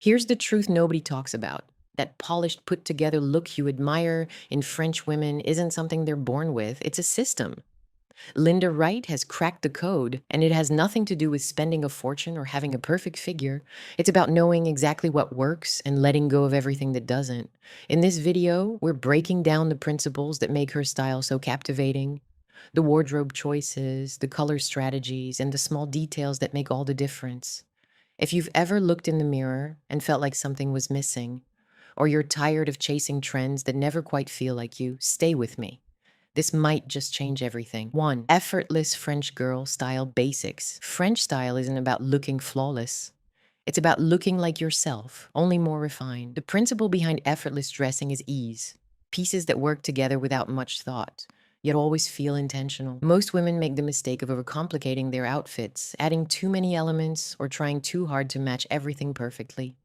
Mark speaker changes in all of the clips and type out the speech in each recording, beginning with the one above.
Speaker 1: Here's the truth nobody talks about. That polished, put together look you admire in French women isn't something they're born with, it's a system. Linda Wright has cracked the code, and it has nothing to do with spending a fortune or having a perfect figure. It's about knowing exactly what works and letting go of everything that doesn't. In this video, we're breaking down the principles that make her style so captivating, the wardrobe choices, the color strategies, and the small details that make all the difference. If you've ever looked in the mirror and felt like something was missing, or you're tired of chasing trends that never quite feel like you, stay with me. This might just change everything. 1. Effortless French girl style basics. French style isn't about looking flawless. It's about looking like yourself, only more refined. The principle behind effortless dressing is ease. Pieces that work together without much thought, yet always feel intentional. Most women make the mistake of overcomplicating their outfits, adding too many elements or trying too hard to match everything perfectly.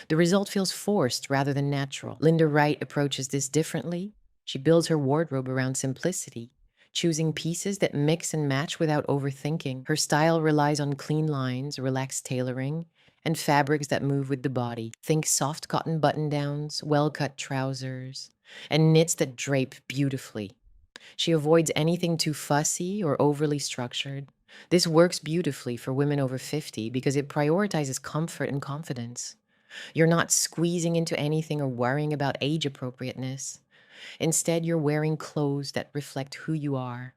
Speaker 1: The result feels forced rather than natural. Linda Wright approaches this differently. She builds her wardrobe around simplicity, choosing pieces that mix and match without overthinking. Her style relies on clean lines, relaxed tailoring, and fabrics that move with the body. Think soft cotton button-downs, well-cut trousers, and knits that drape beautifully. She avoids anything too fussy or overly structured. This works beautifully for women over 50 because it prioritizes comfort and confidence. You're not squeezing into anything or worrying about age appropriateness. Instead, you're wearing clothes that reflect who you are,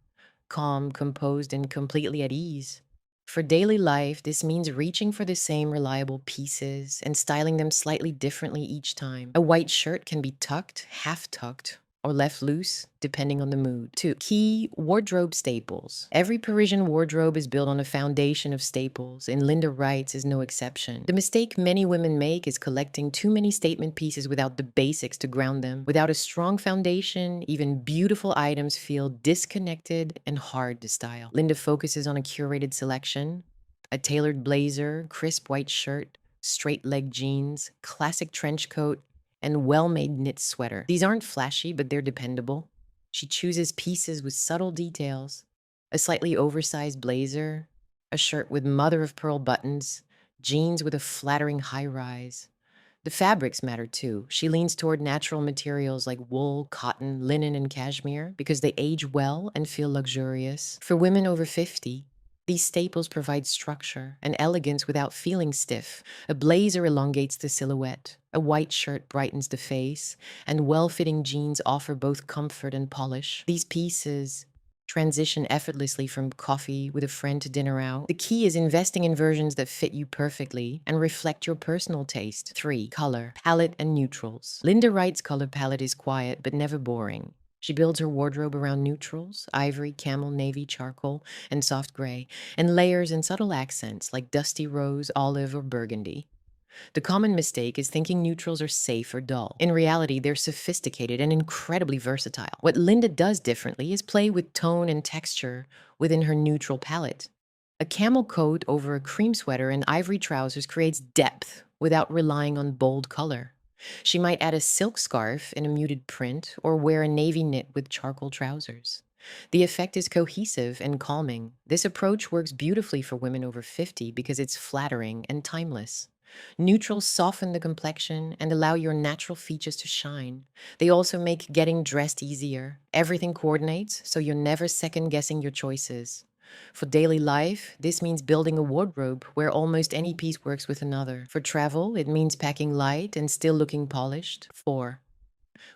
Speaker 1: calm, composed, and completely at ease. For daily life, this means reaching for the same reliable pieces and styling them slightly differently each time. A white shirt can be tucked, half tucked, or left loose, depending on the mood. 2. Key wardrobe staples. Every Parisian wardrobe is built on a foundation of staples, and Linda Wright's is no exception. The mistake many women make is collecting too many statement pieces without the basics to ground them. Without a strong foundation, even beautiful items feel disconnected and hard to style. Linda focuses on a curated selection: a tailored blazer, crisp white shirt, straight leg jeans, classic trench coat, and well-made knit sweater. These aren't flashy, but they're dependable. She chooses pieces with subtle details: a slightly oversized blazer, a shirt with mother-of-pearl buttons, jeans with a flattering high rise. The fabrics matter too. She leans toward natural materials like wool, cotton, linen, and cashmere because they age well and feel luxurious. For women over 50, these staples provide structure and elegance without feeling stiff. A blazer elongates the silhouette, a white shirt brightens the face, and well-fitting jeans offer both comfort and polish. These pieces transition effortlessly from coffee with a friend to dinner out. The key is investing in versions that fit you perfectly and reflect your personal taste. 3. Color, palette, and neutrals. Linda Wright's color palette is quiet but never boring. She builds her wardrobe around neutrals: ivory, camel, navy, charcoal, and soft gray, and layers and subtle accents like dusty rose, olive, or burgundy. The common mistake is thinking neutrals are safe or dull. In reality, they're sophisticated and incredibly versatile. What Linda does differently is play with tone and texture within her neutral palette. A camel coat over a cream sweater and ivory trousers creates depth without relying on bold color. She might add a silk scarf in a muted print or wear a navy knit with charcoal trousers. The effect is cohesive and calming. This approach works beautifully for women over 50 because it's flattering and timeless. Neutrals soften the complexion and allow your natural features to shine. They also make getting dressed easier. Everything coordinates, so you're never second-guessing your choices. For daily life, this means building a wardrobe where almost any piece works with another. For travel, it means packing light and still looking polished. 4.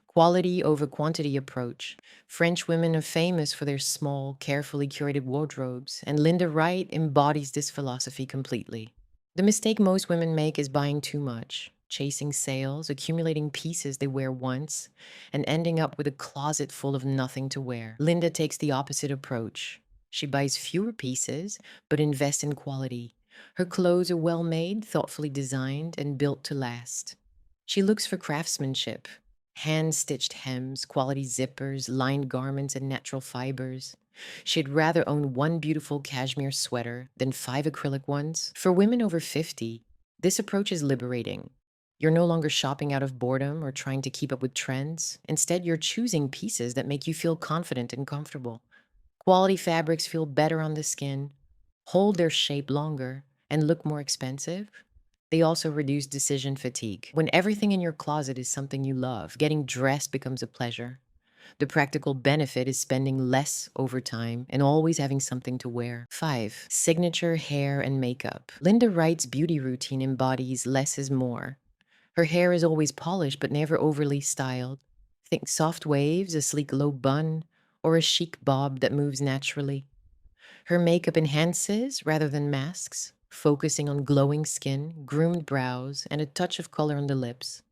Speaker 1: Quality over quantity approach. French women are famous for their small, carefully curated wardrobes, and Linda Wright embodies this philosophy completely. The mistake most women make is buying too much, chasing sales, accumulating pieces they wear once, and ending up with a closet full of nothing to wear. Linda takes the opposite approach. She buys fewer pieces, but invests in quality. Her clothes are well made, thoughtfully designed, and built to last. She looks for craftsmanship: hand-stitched hems, quality zippers, lined garments, and natural fibers. She'd rather own one beautiful cashmere sweater than 5 acrylic ones. For women over 50, this approach is liberating. You're no longer shopping out of boredom or trying to keep up with trends. Instead, you're choosing pieces that make you feel confident and comfortable. Quality fabrics feel better on the skin, hold their shape longer, and look more expensive They also reduce decision fatigue. When everything in your closet is something you love, getting dressed becomes a pleasure. The practical benefit is spending less overtime and always having something to wear. 5. Signature hair and makeup. Linda Wright's beauty routine embodies less is more. Her hair is always polished but never overly styled. Think soft waves, a sleek low bun, or a chic bob that moves naturally. Her makeup enhances rather than masks, focusing on glowing skin, groomed brows, and a touch of color on the lips.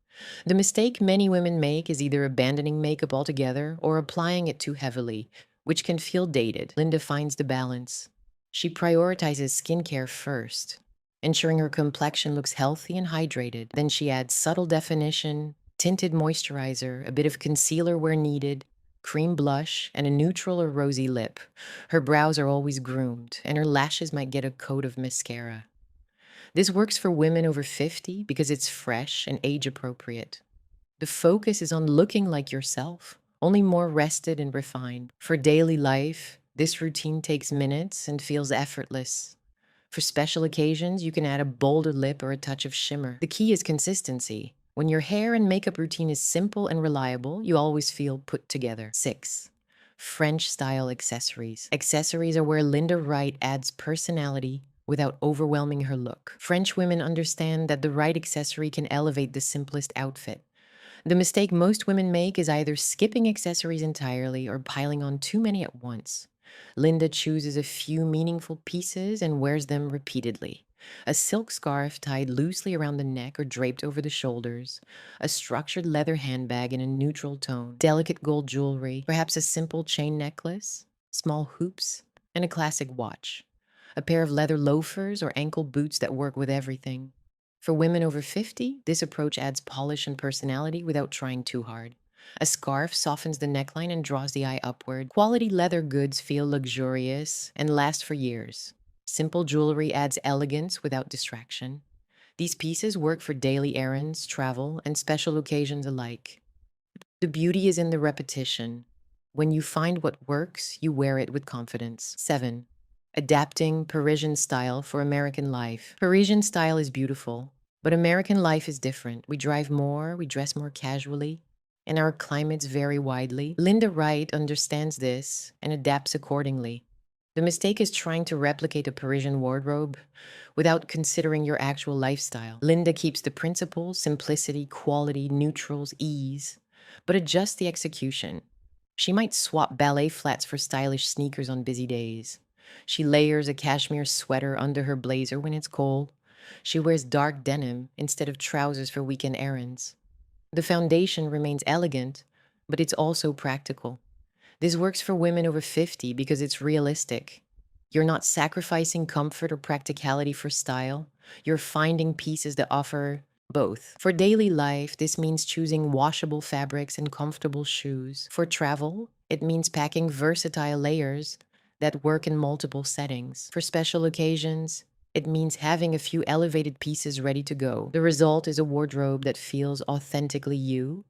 Speaker 1: The mistake many women make is either abandoning makeup altogether or applying it too heavily, which can feel dated. Linda finds the balance. She prioritizes skincare first, ensuring her complexion looks healthy and hydrated. Then she adds subtle definition, tinted moisturizer, a bit of concealer where needed, cream blush, and a neutral or rosy lip. Her brows are always groomed, and her lashes might get a coat of mascara. This works for women over 50 because it's fresh and age appropriate. The focus is on looking like yourself, only more rested and refined. For daily life, this routine takes minutes and feels effortless. For special occasions, you can add a bolder lip or a touch of shimmer. The key is consistency. When your hair and makeup routine is simple and reliable, you always feel put together. 6. French style accessories. Accessories are where Linda Wright adds personality without overwhelming her look. French women understand that the right accessory can elevate the simplest outfit. The mistake most women make is either skipping accessories entirely or piling on too many at once. Linda chooses a few meaningful pieces and wears them repeatedly. A silk scarf tied loosely around the neck or draped over the shoulders, a structured leather handbag in a neutral tone, delicate gold jewelry, perhaps a simple chain necklace, small hoops, and a classic watch. A pair of leather loafers or ankle boots that work with everything. For women over 50, this approach adds polish and personality without trying too hard. A scarf softens the neckline and draws the eye upward. Quality leather goods feel luxurious and last for years. Simple jewelry adds elegance without distraction. These pieces work for daily errands, travel, and special occasions alike. The beauty is in the repetition. When you find what works, you wear it with confidence. 7. Adapting Parisian style for American life. Parisian style is beautiful, but American life is different. We drive more, we dress more casually, and our climates vary widely. Linda Wright understands this and adapts accordingly. The mistake is trying to replicate a Parisian wardrobe without considering your actual lifestyle. Linda keeps the principles, simplicity, quality, neutrals, ease, but adjusts the execution. She might swap ballet flats for stylish sneakers on busy days. She layers a cashmere sweater under her blazer when it's cold. She wears dark denim instead of trousers for weekend errands. The foundation remains elegant, but it's also practical. This works for women over 50 because it's realistic. You're not sacrificing comfort or practicality for style. You're finding pieces that offer both. For daily life, this means choosing washable fabrics and comfortable shoes. For travel, it means packing versatile layers that work in multiple settings. For special occasions, it means having a few elevated pieces ready to go. The result is a wardrobe that feels authentically you,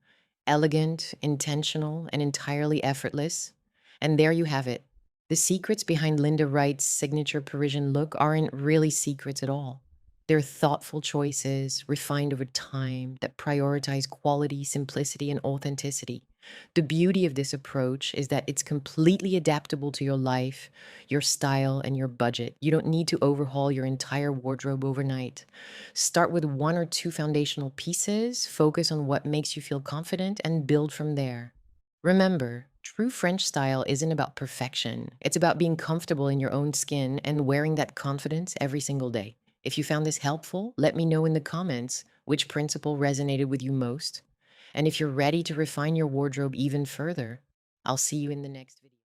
Speaker 1: elegant, intentional, and entirely effortless. And there you have it. The secrets behind Linda Wright's signature Parisian look aren't really secrets at all. They're thoughtful choices, refined over time, that prioritize quality, simplicity, and authenticity. The beauty of this approach is that it's completely adaptable to your life, your style, and your budget. You don't need to overhaul your entire wardrobe overnight. Start with 1 or 2 foundational pieces, focus on what makes you feel confident, and build from there. Remember, true French style isn't about perfection. It's about being comfortable in your own skin and wearing that confidence every single day. If you found this helpful, let me know in the comments which principle resonated with you most. And if you're ready to refine your wardrobe even further, I'll see you in the next video.